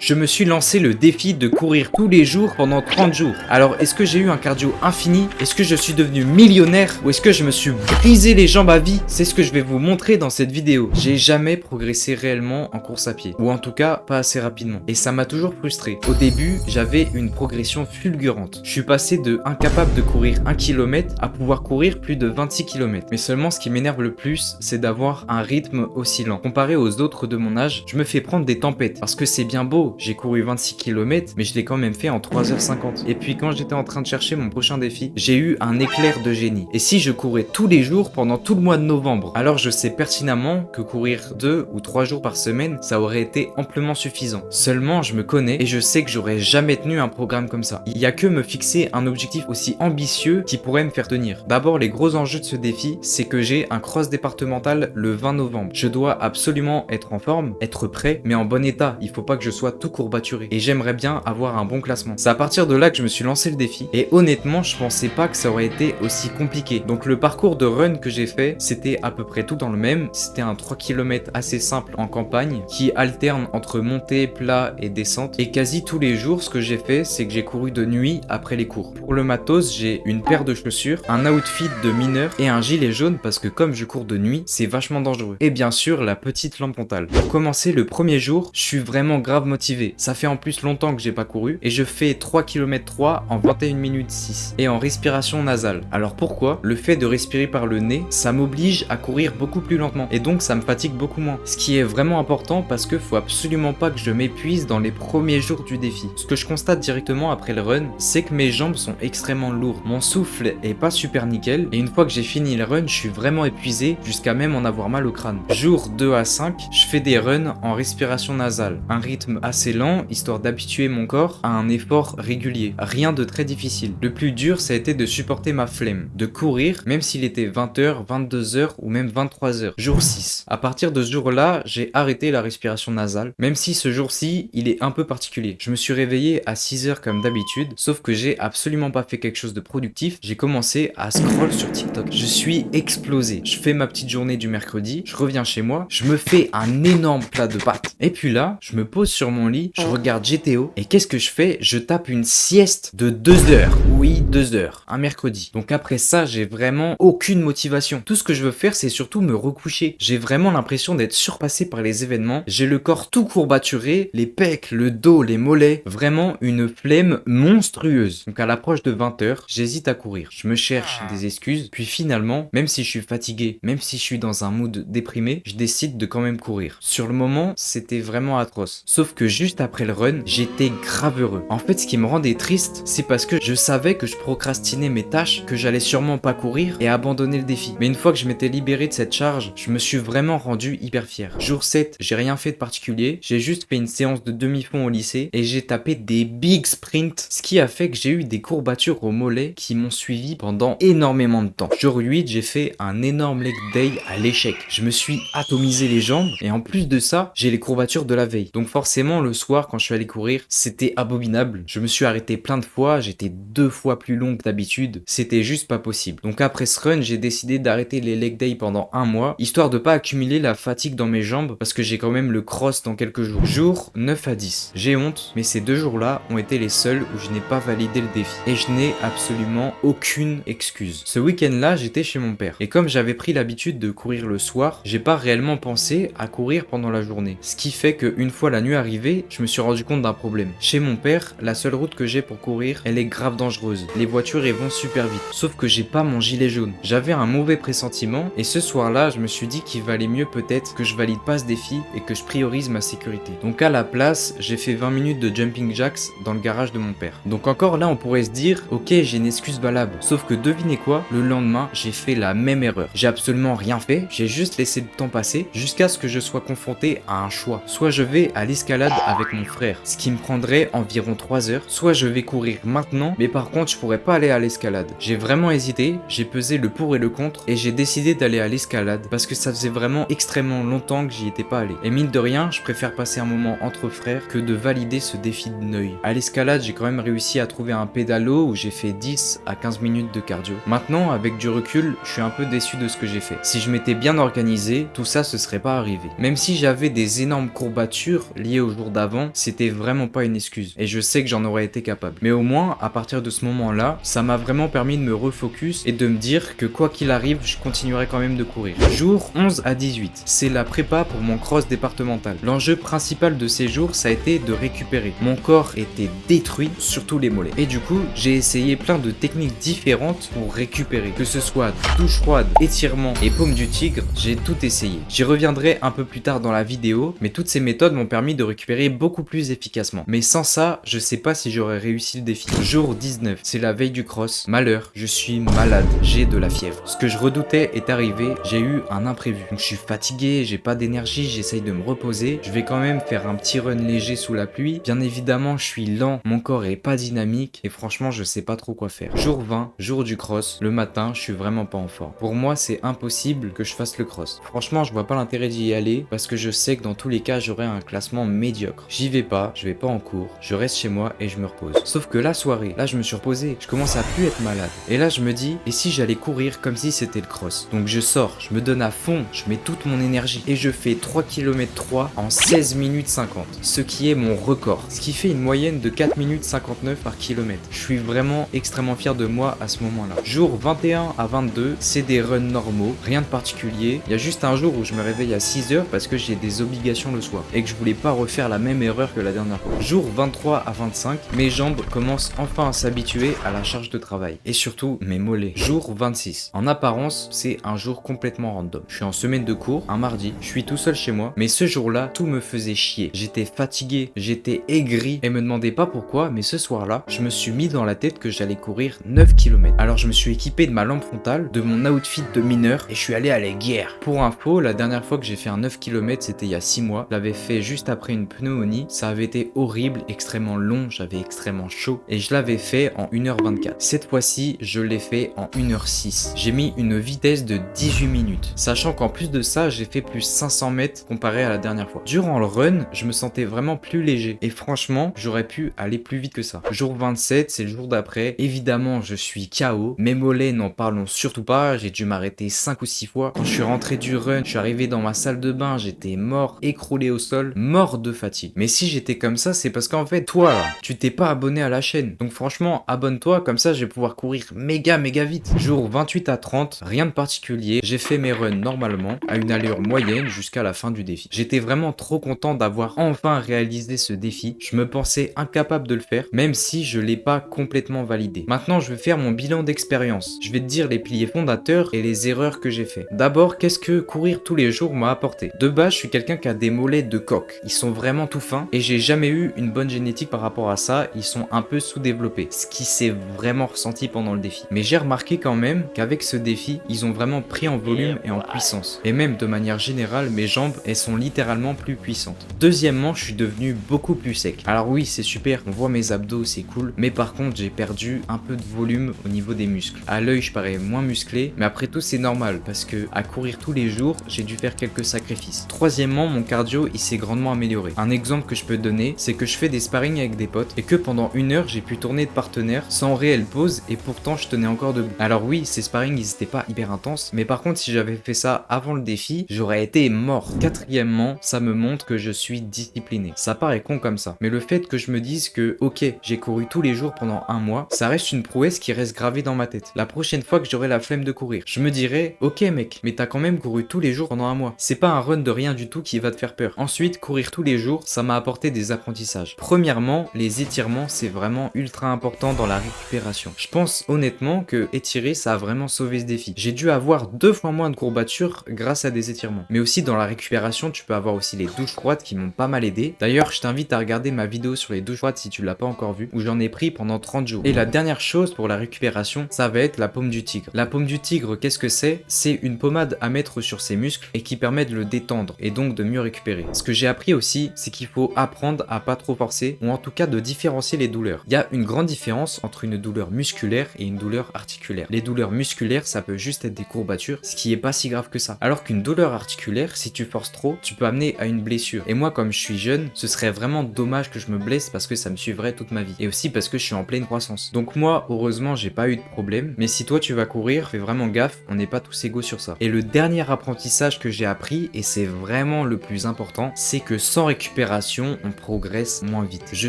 Je me suis lancé le défi de courir tous les jours pendant 30 jours. Alors, est-ce que j'ai eu un cardio infini? Est-ce que je suis devenu millionnaire? Ou est-ce que je me suis brisé les jambes à vie? C'est ce que je vais vous montrer dans cette vidéo. J'ai jamais progressé réellement en course à pied. Ou en tout cas, pas assez rapidement. Et ça m'a toujours frustré. Au début, j'avais une progression fulgurante. Je suis passé de incapable de courir 1 km à pouvoir courir plus de 26 km. Mais seulement ce qui m'énerve le plus, c'est d'avoir un rythme oscillant. Comparé aux autres de mon âge, je me fais prendre des tempêtes. Parce que c'est bien beau. J'ai couru 26 km, mais je l'ai quand même fait en 3h50. Et puis quand j'étais en train de chercher mon prochain défi, j'ai eu un éclair de génie. Et si je courais tous les jours pendant tout le mois de novembre? Alors je sais pertinemment que courir 2 ou 3 jours par semaine, ça aurait été amplement suffisant. Seulement, je me connais et je sais que j'aurais jamais tenu un programme comme ça. Il y a que me fixer un objectif aussi ambitieux qui pourrait me faire tenir. D'abord, les gros enjeux de ce défi, c'est que j'ai un cross départemental le 20 novembre. Je dois absolument être en forme, être prêt, mais en bon état. Il faut pas que je sois tout courbaturé et j'aimerais bien avoir un bon classement. C'est à partir de là que je me suis lancé le défi et honnêtement je pensais pas que ça aurait été aussi compliqué. Donc le parcours de run que j'ai fait, c'était à peu près tout dans le même. C'était un 3 km assez simple en campagne qui alterne entre montée, plat et descente, et quasi tous les jours ce que j'ai fait, c'est que j'ai couru de nuit après les cours. Pour le matos, j'ai une paire de chaussures, un outfit de mineur et un gilet jaune parce que comme je cours de nuit, c'est vachement dangereux. Et bien sûr la petite lampe frontale. Pour commencer le premier jour, je suis vraiment grave motivé. Ça fait en plus longtemps que j'ai pas couru et je fais 3 km 3 en 21 minutes 6 et en respiration nasale. Alors pourquoi? Le fait de respirer par le nez, ça m'oblige à courir beaucoup plus lentement et donc ça me fatigue beaucoup moins. Ce qui est vraiment important parce que faut absolument pas que je m'épuise dans les premiers jours du défi. Ce que je constate directement après le run, c'est que mes jambes sont extrêmement lourdes. Mon souffle est pas super nickel et une fois que j'ai fini le run, je suis vraiment épuisé jusqu'à même en avoir mal au crâne. Jour 2 à 5, je fais des runs en respiration nasale. Un rythme assez lent, histoire d'habituer mon corps à un effort régulier. Rien de très difficile. Le plus dur, ça a été de supporter ma flemme. De courir, même s'il était 20h, 22h ou même 23h. Jour 6. À partir de ce jour-là, j'ai arrêté la respiration nasale, même si ce jour-ci, il est un peu particulier. Je me suis réveillé à 6h comme d'habitude, sauf que j'ai absolument pas fait quelque chose de productif. J'ai commencé à scroll sur TikTok. Je suis explosé. Je fais ma petite journée du mercredi, je reviens chez moi, je me fais un énorme plat de pâtes. Et puis là, je me pose sur mon lit, je regarde GTO et qu'est-ce que je fais? Je tape une sieste de 2 heures. Oui, 2 heures. Un mercredi. Donc après ça, j'ai vraiment aucune motivation. Tout ce que je veux faire, c'est surtout me recoucher. J'ai vraiment l'impression d'être surpassé par les événements. J'ai le corps tout courbaturé, les pecs, le dos, les mollets. Vraiment une flemme monstrueuse. Donc à l'approche de 20 heures, j'hésite à courir. Je me cherche des excuses. Puis finalement, même si je suis fatigué, même si je suis dans un mood déprimé, je décide de quand même courir. Sur le moment, c'était vraiment atroce. Sauf que juste après le run, j'étais grave heureux. En fait, ce qui me rendait triste, c'est parce que je savais que je procrastinais mes tâches, que j'allais sûrement pas courir et abandonner le défi. Mais une fois que je m'étais libéré de cette charge, je me suis vraiment rendu hyper fier. Jour 7, j'ai rien fait de particulier, j'ai juste fait une séance de demi-fond au lycée et j'ai tapé des big sprints, ce qui a fait que j'ai eu des courbatures au mollet qui m'ont suivi pendant énormément de temps. Jour 8, j'ai fait un énorme leg day à l'échec. Je me suis atomisé les jambes et en plus de ça, j'ai les courbatures de la veille. Donc forcément, le soir, quand je suis allé courir, c'était abominable. Je me suis arrêté plein de fois, j'étais 2 fois plus long que d'habitude. C'était juste pas possible. Donc après ce run, j'ai décidé d'arrêter les leg day pendant 1 mois, histoire de pas accumuler la fatigue dans mes jambes, parce que j'ai quand même le cross dans quelques jours. Jour 9 à 10. J'ai honte, mais ces 2 jours-là ont été les seuls où je n'ai pas validé le défi. Et je n'ai absolument aucune excuse. Ce week-end-là, j'étais chez mon père. Et comme j'avais pris l'habitude de courir le soir, j'ai pas réellement pensé à courir pendant la journée. Ce qui fait qu'une fois la nuit arrivée, je me suis rendu compte d'un problème. Chez mon père, la seule route que j'ai pour courir, elle est grave dangereuse. Les voitures elles vont super vite. Sauf que j'ai pas mon gilet jaune. J'avais un mauvais pressentiment et ce soir-là, je me suis dit qu'il valait mieux peut-être que je valide pas ce défi et que je priorise ma sécurité. Donc à la place, j'ai fait 20 minutes de jumping jacks dans le garage de mon père. Donc encore là, on pourrait se dire, ok, j'ai une excuse valable. Sauf que devinez quoi? Le lendemain, j'ai fait la même erreur. J'ai absolument rien fait. J'ai juste laissé le temps passer jusqu'à ce que je sois confronté à un choix. Soit je vais à l'escalade avec mon frère, ce qui me prendrait environ 3 heures, soit je vais courir maintenant, mais par contre je pourrais pas aller à l'escalade. J'ai vraiment hésité, j'ai pesé le pour et le contre, et j'ai décidé d'aller à l'escalade, parce que ça faisait vraiment extrêmement longtemps que j'y étais pas allé. Et mine de rien, je préfère passer un moment entre frères que de valider ce défi de Neuil. À l'escalade, j'ai quand même réussi à trouver un pédalo où j'ai fait 10 à 15 minutes de cardio. Maintenant, avec du recul, je suis un peu déçu de ce que j'ai fait. Si je m'étais bien organisé, tout ça se serait pas arrivé. Même si j'avais des énormes courbatures liées au jour jours d'avant, c'était vraiment pas une excuse. Et je sais que j'en aurais été capable. Mais au moins, à partir de ce moment-là, ça m'a vraiment permis de me refocus et de me dire que quoi qu'il arrive, je continuerai quand même de courir. Jour 11 à 18, c'est la prépa pour mon cross départemental. L'enjeu principal de ces jours, ça a été de récupérer. Mon corps était détruit, surtout les mollets. Et du coup, j'ai essayé plein de techniques différentes pour récupérer. Que ce soit douche froide, étirement et paume du tigre, j'ai tout essayé. J'y reviendrai un peu plus tard dans la vidéo, mais toutes ces méthodes m'ont permis de récupérer beaucoup plus efficacement. Mais sans ça, je sais pas si j'aurais réussi le défi. Jour 19, c'est la veille du cross. Malheur, je suis malade, j'ai de la fièvre. Ce que je redoutais est arrivé, j'ai eu un imprévu. Donc je suis fatigué, j'ai pas d'énergie, j'essaye de me reposer. Je vais quand même faire un petit run léger sous la pluie. Bien évidemment, je suis lent, mon corps est pas dynamique et franchement, je sais pas trop quoi faire. Jour 20, jour du cross. Le matin, je suis vraiment pas en forme. Pour moi, c'est impossible que je fasse le cross. Franchement, je vois pas l'intérêt d'y aller parce que je sais que dans tous les cas, j'aurai un classement médiocre. J'y vais pas, je vais pas en cours, je reste chez moi et je me repose. Sauf que la soirée, là, je me suis reposé, je commence à plus être malade. Et là, je me dis, et si j'allais courir comme si c'était le cross? Donc je sors, je me donne à fond, je mets toute mon énergie et je fais 3 km 3 en 16 minutes 50, ce qui est mon record, ce qui fait une moyenne de 4 minutes 59 par kilomètre. Je suis vraiment extrêmement fier de moi à ce moment-là. Jour 21 à 22, c'est des runs normaux, rien de particulier. Il y a juste un jour où je me réveille à 6 heures parce que j'ai des obligations le soir et que je voulais pas refaire la même erreur que la dernière fois. Jour 23 à 25, mes jambes commencent enfin à s'habituer à la charge de travail et surtout mes mollets. Jour 26, en apparence, c'est un jour complètement random. Je suis en semaine de cours, un mardi, je suis tout seul chez moi, mais ce jour-là, tout me faisait chier. J'étais fatigué, j'étais aigri et me demandez pas pourquoi, mais ce soir-là, je me suis mis dans la tête que j'allais courir 9 km. Alors je me suis équipé de ma lampe frontale, de mon outfit de mineur et je suis allé à la guerre. Pour info, la dernière fois que j'ai fait un 9 km, c'était il y a 6 mois. Je l'avais fait juste après une pneumonie. Ça avait été horrible, extrêmement long, j'avais extrêmement chaud et je l'avais fait en 1h24. Cette fois-ci, je l'ai fait en 1h06. J'ai mis une vitesse de 18 minutes, sachant qu'en plus de ça, j'ai fait plus 500 mètres comparé à la dernière fois. Durant le run, je me sentais vraiment plus léger et franchement, j'aurais pu aller plus vite que ça. Jour 27, c'est le jour d'après. Évidemment, je suis KO. Mes mollets, n'en parlons surtout pas. J'ai dû m'arrêter 5 ou 6 fois. Quand je suis rentré du run, je suis arrivé dans ma salle de bain, j'étais mort, écroulé au sol, mort de fatigue. Mais si j'étais comme ça, c'est parce qu'en fait, toi là, tu t'es pas abonné à la chaîne. Donc franchement, abonne-toi, comme ça je vais pouvoir courir méga vite. Jour 28 à 30, rien de particulier. J'ai fait mes runs normalement, à une allure moyenne jusqu'à la fin du défi. J'étais vraiment trop content d'avoir enfin réalisé ce défi. Je me pensais incapable de le faire, même si je l'ai pas complètement validé. Maintenant, je vais faire mon bilan d'expérience. Je vais te dire les piliers fondateurs et les erreurs que j'ai fait. D'abord, qu'est-ce que courir tous les jours m'a apporté? De base, je suis quelqu'un qui a des mollets de coq. Ils sont vraiment tout fins et j'ai jamais eu une bonne génétique par rapport à ça. Ils sont un peu sous-développés, ce qui s'est vraiment ressenti pendant le défi. Mais j'ai remarqué quand même qu'avec ce défi, ils ont vraiment pris en volume et en puissance. Et même de manière générale, mes jambes, elles sont littéralement plus puissantes. Deuxièmement, je suis devenu beaucoup plus sec. Alors oui, c'est super, on voit mes abdos, c'est cool, mais par contre, j'ai perdu un peu de volume au niveau des muscles. À l'œil, je parais moins musclé, mais après tout, c'est normal parce que à courir tous les jours, j'ai dû faire quelques sacrifices. Troisièmement, mon cardio, il s'est grandement amélioré. Un exemple que je peux donner, c'est que je fais des sparring avec des potes et que pendant 1 heure, j'ai pu tourner de partenaire sans réelle pause et pourtant, je tenais encore debout. Alors oui, ces sparring, ils étaient pas hyper intenses, mais par contre, si j'avais fait ça avant le défi, j'aurais été mort. Quatrièmement, ça me montre que je suis discipliné. Ça paraît con comme ça, mais le fait que je me dise que, ok, j'ai couru tous les jours pendant 1 mois, ça reste une prouesse qui reste gravée dans ma tête. La prochaine fois que j'aurai la flemme de courir, je me dirai, ok mec, mais t'as quand même couru tous les jours pendant 1 mois. C'est pas un run de rien du tout qui va te faire peur. Ensuite, courir tous les jours, ça m'a apporté des apprentissages. Premièrement, les étirements, c'est vraiment ultra important dans la récupération. Je pense honnêtement que étirer, ça a vraiment sauvé ce défi. J'ai dû avoir 2 fois moins de courbatures grâce à des étirements. Mais aussi dans la récupération, tu peux avoir aussi les douches froides qui m'ont pas mal aidé. D'ailleurs, je t'invite à regarder ma vidéo sur les douches froides si tu l'as pas encore vue, où j'en ai pris pendant 30 jours. Et la dernière chose pour la récupération, ça va être la paume du tigre. La paume du tigre, qu'est-ce que c'est? C'est une pommade à mettre sur ses muscles et qui permet de le détendre et donc de mieux récupérer. Ce que j'ai appris aussi, c'est qu'il faut apprendre à pas trop forcer ou en tout cas de différencier les douleurs. Il y a une grande différence entre une douleur musculaire et une douleur articulaire. Les douleurs musculaires, ça peut juste être des courbatures, ce qui est pas si grave que ça. Alors qu'une douleur articulaire, si tu forces trop, tu peux amener à une blessure. Et moi, comme je suis jeune, ce serait vraiment dommage que je me blesse parce que ça me suivrait toute ma vie. Et aussi parce que je suis en pleine croissance. Donc moi, heureusement, j'ai pas eu de problème. Mais si toi, tu vas courir, fais vraiment gaffe, on n'est pas tous égaux sur ça. Et le dernier apprentissage que j'ai appris, et c'est vraiment le plus important, c'est que sans récupération, récupération, on progresse moins vite. Je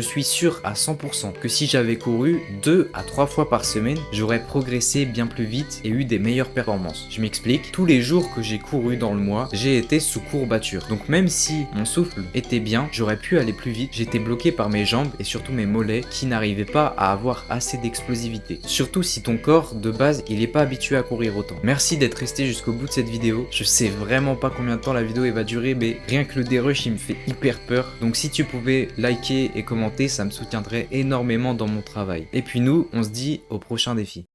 suis sûr à 100% que si j'avais couru 2 à 3 fois par semaine, j'aurais progressé bien plus vite et eu des meilleures performances. Je m'explique, tous les jours que j'ai couru dans le mois, j'ai été sous courbature. Donc même si mon souffle était bien, j'aurais pu aller plus vite. J'étais bloqué par mes jambes et surtout mes mollets qui n'arrivaient pas à avoir assez d'explosivité. Surtout si ton corps de base il est pas habitué à courir autant. Merci d'être resté jusqu'au bout de cette vidéo. Je sais vraiment pas combien de temps la vidéo va durer, mais rien que le dérush il me fait hyper peur. Donc si tu pouvais liker et commenter, ça me soutiendrait énormément dans mon travail. Et puis nous, on se dit au prochain défi.